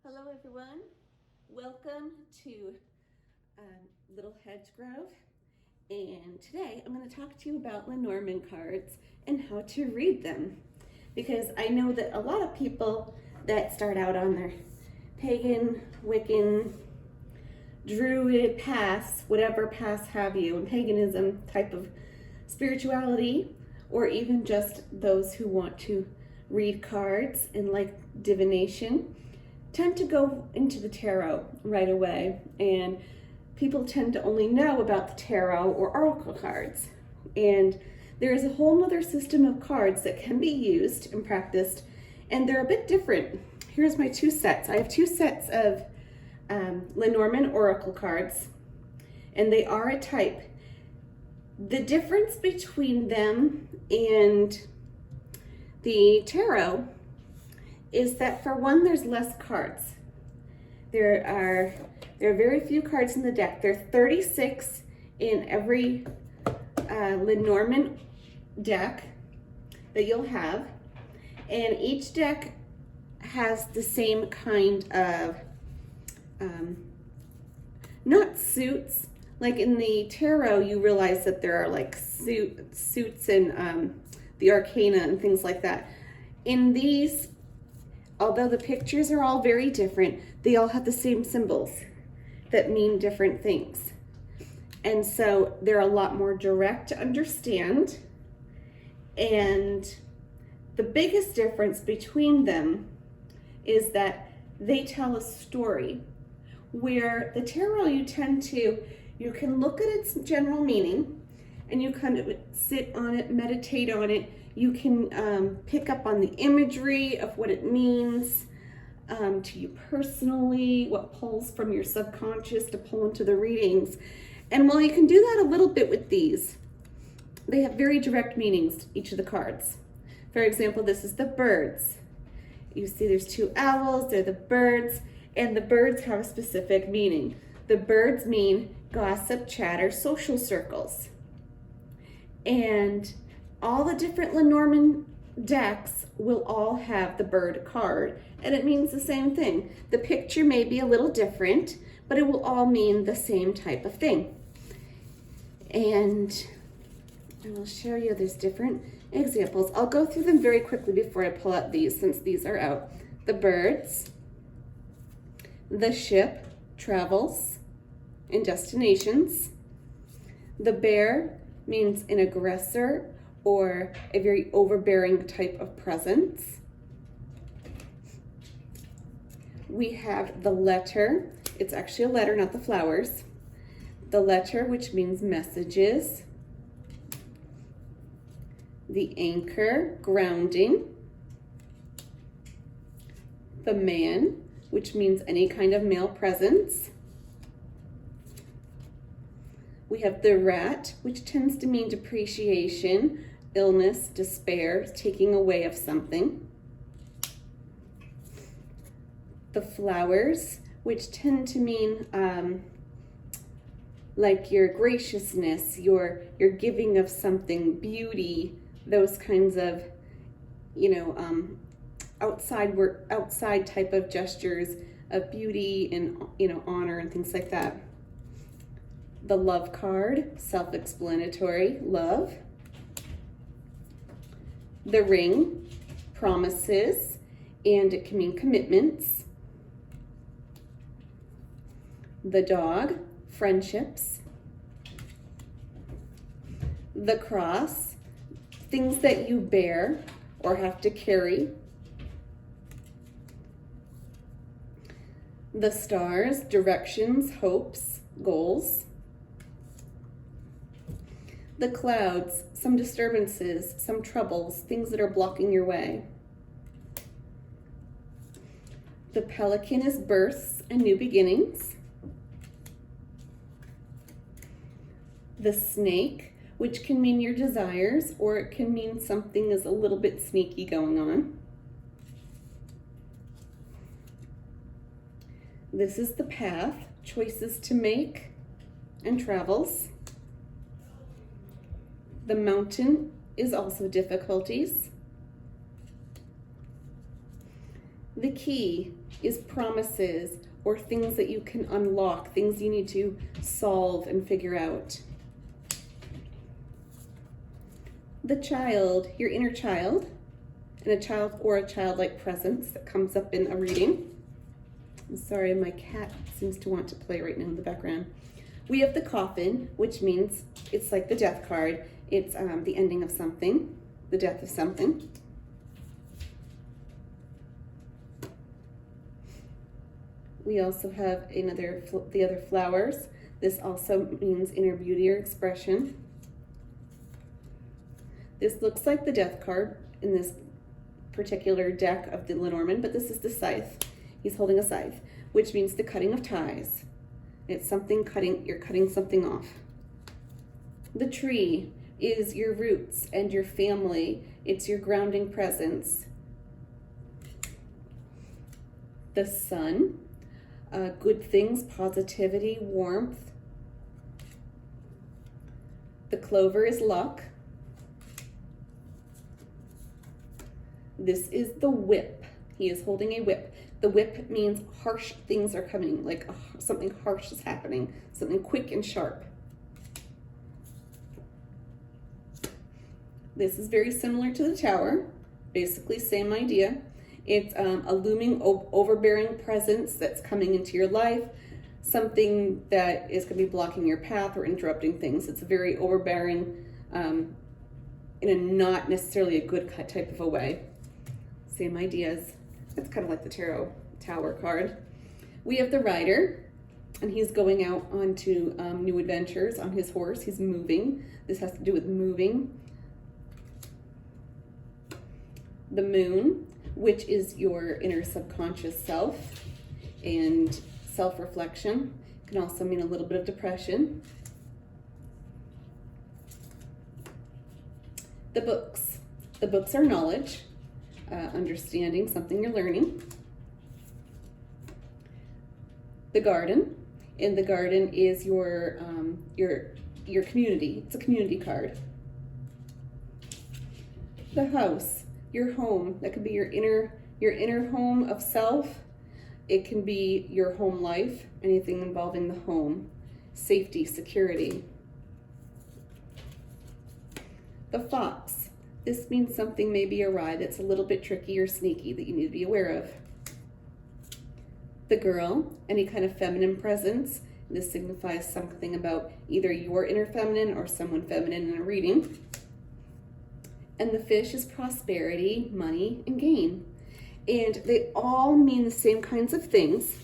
Hello everyone, welcome to Little Hedge Grove, and today I'm going to talk to you about Lenormand cards and how to read them, because I know that a lot of people that start out on their pagan, Wiccan, Druid paths, whatever paths have you, and paganism type of spirituality, or even just those who want to read cards and like divination, tend to go into the tarot right away, and people tend to only know about the tarot or oracle cards. And there is a whole nother system of cards that can be used and practiced, and they're a bit different. Here's my two sets. I have two sets of Lenormand Oracle cards, and they are a type. The difference between them and the tarot is that, for one, there's less cards. There are very few cards in the deck. There are 36 in every Lenormand deck that you'll have, and each deck has the same kind of not suits. Like in the tarot, you realize that there are like suits and the arcana and things like that. In these, although the pictures are all very different, they all have the same symbols that mean different things. And so they're a lot more direct to understand. And the biggest difference between them is that they tell a story, where the tarot, you can look at its general meaning and you kind of sit on it, meditate on it. You can pick up on the imagery of what it means to you personally, what pulls from your subconscious to pull into the readings. And while you can do that a little bit with these, they have very direct meanings, each of the cards. For example, this is the birds. You see there's two owls, they're the birds, and the birds have a specific meaning. The birds mean gossip, chatter, social circles. And all the different Lenormand decks will all have the bird card, and it means the same thing. The picture may be a little different, but it will all mean the same type of thing. And I will show you, there's different examples. I'll go through them very quickly before I pull out these, since these are out. The birds, the ship, travels and destinations. The bear means an aggressor or a very overbearing type of presence. We have the letter. It's actually a letter, not the flowers. The letter, which means messages. The anchor, grounding. The man, which means any kind of male presence. We have the rat, which tends to mean depreciation, illness, despair, taking away of something. The flowers, which tend to mean like your graciousness, your giving of something, beauty, those kinds of, outside type of gestures of beauty and, honor and things like that. The love card, self-explanatory, love. The ring, promises, and it can mean commitments. The dog, friendships. The cross, things that you bear or have to carry. The stars, directions, hopes, goals. The clouds, some disturbances, some troubles, things that are blocking your way. The pelican is births and new beginnings. The snake, which can mean your desires, or it can mean something is a little bit sneaky going on. This is the path, choices to make and travels. The mountain is also difficulties. The key, is promises or things that you can unlock, things you need to solve and figure out. The child, your inner child, and a child or a childlike presence that comes up in a reading. I'm sorry, my cat seems to want to play right now in the background. We have the coffin, which means it's like the death card. It's the ending of something, the death of something. We also have the other flowers. This also means inner beauty or expression. This looks like the death card in this particular deck of the Lenormand, but this is the scythe. He's holding a scythe, which means the cutting of ties. It's something you're cutting something off. The tree is your roots and your family. It's your grounding presence. The sun, good things, positivity, warmth. The clover is luck. This is the whip. He is holding a whip. The whip means harsh things are coming, like something harsh is happening, something quick and sharp. This is very similar to the tower, basically same idea. It's a looming, overbearing presence that's coming into your life, something that is going to be blocking your path or interrupting things. It's a very overbearing, in a not necessarily a good type of a way. Same ideas. It's kind of like the tarot tower card. We have the rider, and he's going out onto new adventures on his horse. He's moving. This has to do with moving. The moon, which is your inner subconscious self and self-reflection. Can also mean a little bit of depression. The books. The books are knowledge, understanding, something you're learning. The garden. And the garden is your community. It's a community card. The house. Your home, that could be your inner home of self. It can be your home life, anything involving the home, safety, security. The fox, this means something may be awry that's a little bit tricky or sneaky that you need to be aware of. The girl, any kind of feminine presence. This signifies something about either your inner feminine or someone feminine in a reading. And the fish is prosperity, money, and gain. And they all mean the same kinds of things.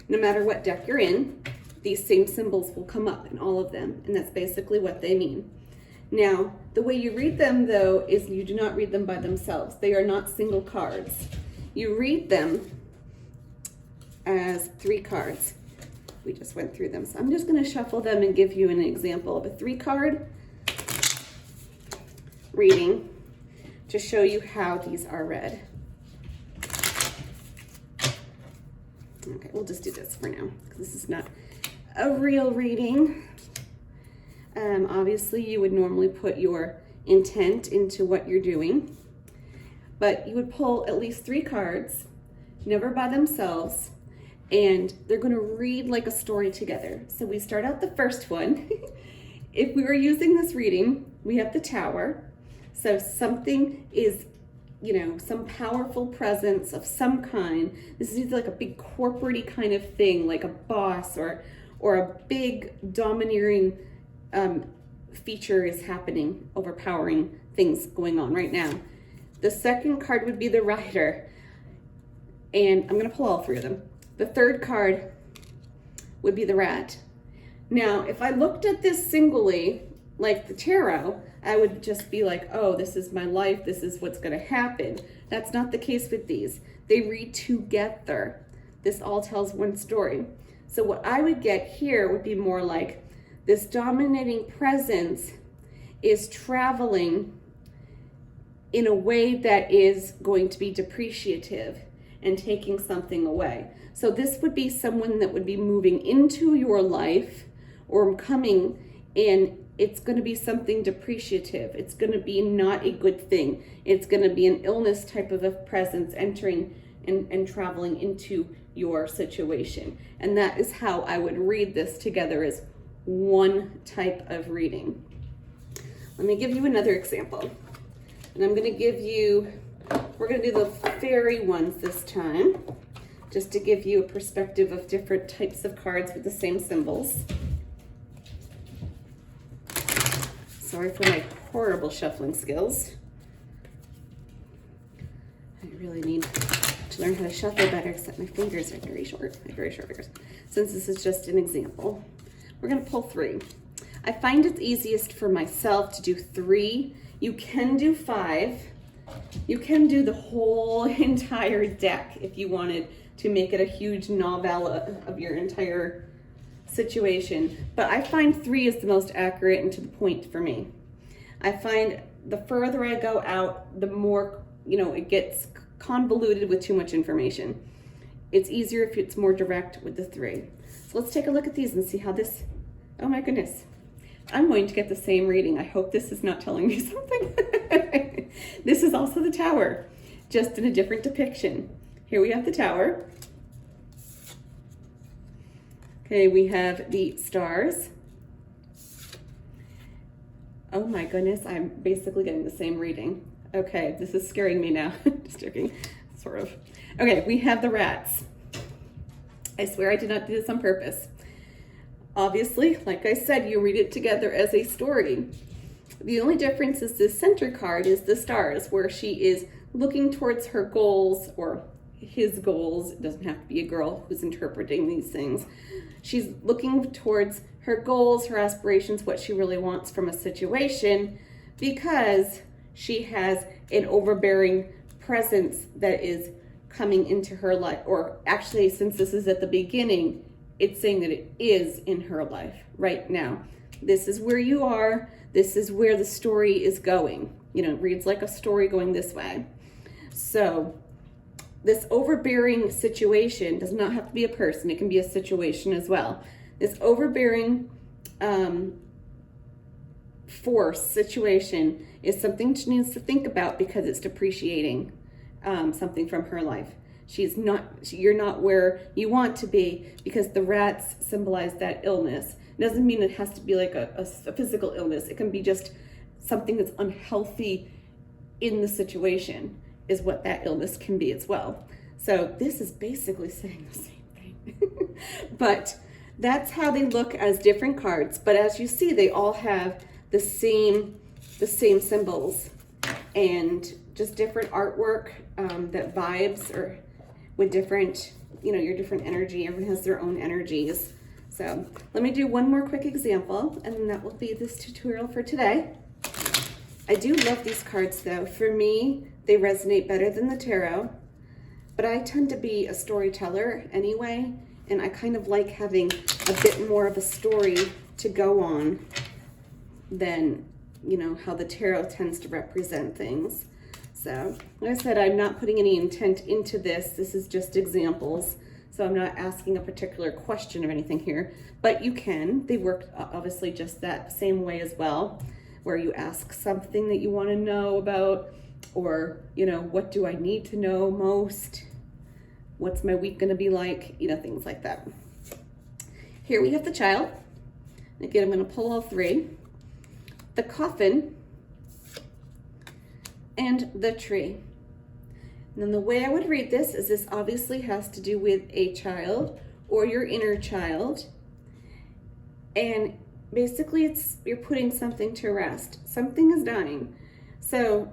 No matter what deck you're in, these same symbols will come up in all of them. And that's basically what they mean. Now, the way you read them, though, is you do not read them by themselves. They are not single cards. You read them as 3 cards. We just went through them. So I'm just going to shuffle them and give you an example of a 3-card reading to show you how these are read. Okay, we'll just do this for now because this is not a real reading. Obviously, you would normally put your intent into what you're doing, but you would pull at least 3 cards, never by themselves, and they're going to read like a story together. So we start out the first one. If we were using this reading, we have the Tower. So something is, some powerful presence of some kind. This is either like a big corporate-y kind of thing, like a boss or a big domineering feature is happening, overpowering things going on right now. The second card would be the Rider. And I'm going to pull all 3 of them. The third card would be the Rat. Now, if I looked at this singly, like the tarot, I would just be like, oh, this is my life, this is what's going to happen. That's not the case with these. They read together. This all tells one story. So what I would get here would be more like this dominating presence is traveling in a way that is going to be depreciative and taking something away. So this would be someone that would be moving into your life or coming in. It's going to be something depreciative. It's going to be not a good thing. It's going to be an illness type of a presence entering and traveling into your situation. And that is how I would read this together as one type of reading. Let me give you another example. And I'm going to give you, we're going to do the fairy ones this time, just to give you a perspective of different types of cards with the same symbols. Sorry for my horrible shuffling skills. I really need to learn how to shuffle better, except my fingers are very short fingers. Since this is just an example, we're going to pull 3. I find it's easiest for myself to do 3. You can do 5. You can do the whole entire deck if you wanted to make it a huge novella of your entire situation. But I find 3 is the most accurate and to the point for me. I find the further I go out, the more, it gets convoluted with too much information. It's easier if it's more direct with the 3. So let's take a look at these and see how this, oh my goodness. I'm going to get the same reading. I hope this is not telling me something. This is also the Tower, just in a different depiction. Here we have the Tower. Okay, we have the stars. Oh my goodness, I'm basically getting the same reading. Okay, this is scaring me now. Just joking, sort of. Okay, we have the rats. I swear I did not do this on purpose. Obviously, like I said, you read it together as a story. The only difference is the center card is the stars, where she is looking towards her goals, or his goals. It doesn't have to be a girl who's interpreting these things. She's looking towards her goals, her aspirations, what she really wants from a situation, because she has an overbearing presence that is coming into her life. Or actually, since this is at the beginning, it's saying that it is in her life right now. This is where you are. This is where the story is going. It reads like a story going this way. So this overbearing situation does not have to be a person. It can be a situation as well. This overbearing force situation is something she needs to think about, because it's depreciating something from her life. You're not where you want to be, because the rats symbolize that illness. It doesn't mean it has to be like a physical illness. It can be just something that's unhealthy in the situation is what that illness can be as well. So this is basically saying the same thing. But that's how they look as different cards. But as you see, they all have the same symbols and just different artwork that vibes or with different, your different energy. Everyone has their own energies. So let me do one more quick example, and then that will be this tutorial for today. I do love these cards though. For me, they resonate better than the tarot, but I tend to be a storyteller anyway, and I kind of like having a bit more of a story to go on than, how the tarot tends to represent things. So, like I said, I'm not putting any intent into this. This is just examples. So I'm not asking a particular question or anything here, but you can. They work obviously just that same way as well, where you ask something that you want to know about, or, what do I need to know most? What's my week going to be like? Things like that. Here we have the child. Again, I'm going to pull all 3. The coffin, and the tree. And then the way I would read this is this obviously has to do with a child or your inner child. And basically you're putting something to rest. Something is dying. So,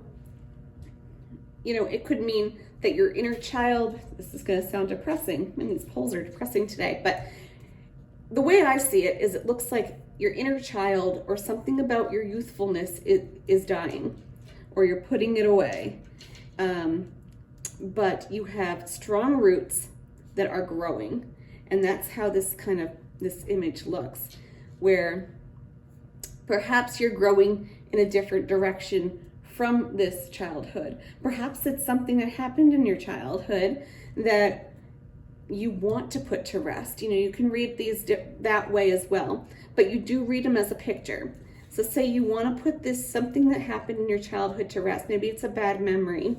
it could mean that your inner child, this is going to sound depressing, and these polls are depressing today, but the way I see it is it looks like your inner child or something about your youthfulness is dying, or you're putting it away. But you have strong roots that are growing, and that's how this image looks, where perhaps you're growing in a different direction from this childhood. Perhaps it's something that happened in your childhood that you want to put to rest. You can read these that way as well, but you do read them as a picture. So say you want to put something that happened in your childhood to rest. Maybe it's a bad memory,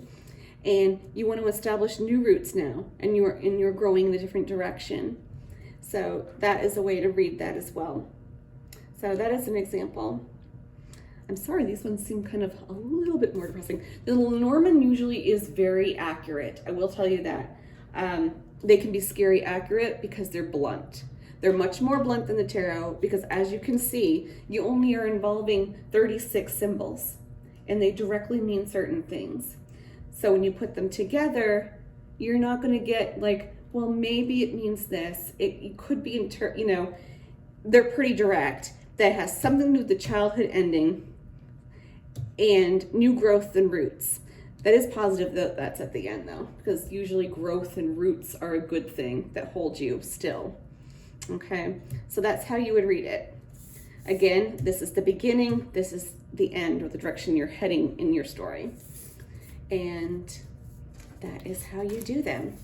and you want to establish new roots now, and you're growing in a different direction. So that is a way to read that as well. So that is an example. I'm sorry, these ones seem kind of a little bit more depressing. The Lenormand usually is very accurate. I will tell you that. They can be scary accurate because they're blunt. They're much more blunt than the tarot because, as you can see, you only are involving 36 symbols, and they directly mean certain things. So when you put them together, you're not going to get like, well, maybe it means this. It could be, they're pretty direct. That has something to do with the childhood ending and new growth and roots. That is positive, though. That's at the end, though, because usually growth and roots are a good thing that hold you still. Okay, so that's how you would read it. Again, this is the beginning, this is the end, or the direction you're heading in your story. And that is how you do them.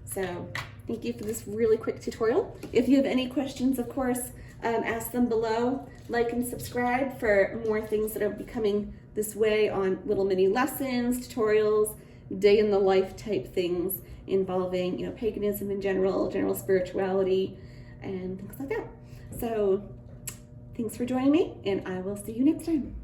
So thank you for this really quick tutorial. If you have any questions, of course, ask them below. Like and subscribe for more things that are becoming this way on little mini lessons, tutorials, day in the life type things involving, paganism in general spirituality, and things like that. So thanks for joining me, and I will see you next time.